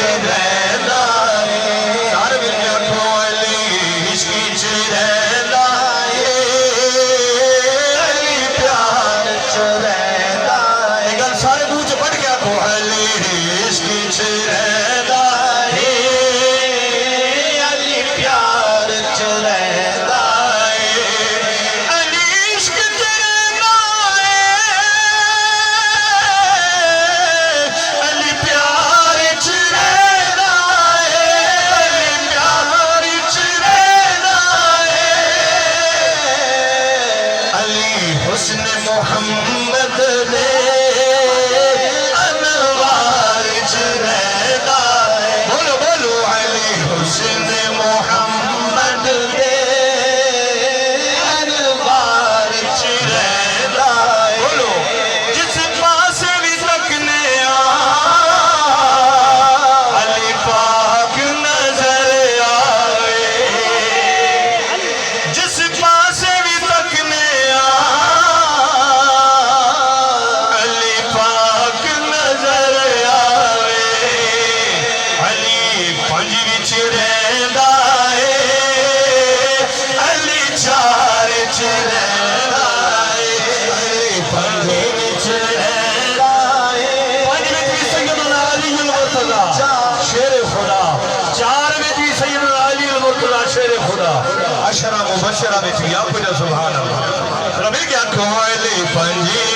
رہنا ہے سارے مل کے آنکھوں علی عشق وچ رہنا ہے علی پیار وچ رہنا ہے یہ گل سارے منہ چ پڑھ کے آنکھوں علی عشق وچ رہنا ہے علی پیار وچ رہنا ہے علی عشق وچ رہنا علی پیار وچ رہنا علی پیار وچ رہنا علی حسن محمد دے انوار وچ رہنا بولو بولو علی حسن محمد دے انوار وچ رہنا بولو جس پاس بھی تکنے علی پاک نظر آوے جس پاس بھی تکنے علی پاک نظر آوے علی پنج وچ رہندا ہے علی چار وچ رہندا ہے علی پنج وچ رہندا ہے پنج وچ بھی سیدنا علی المرتضی شیر خدا چار وچ بھی سیدنا علی المرتضی شیر خدا عشرہ مبشرہ وچ بھی آپ کو سبحان اللہ رب کے آنکھوں علی پنج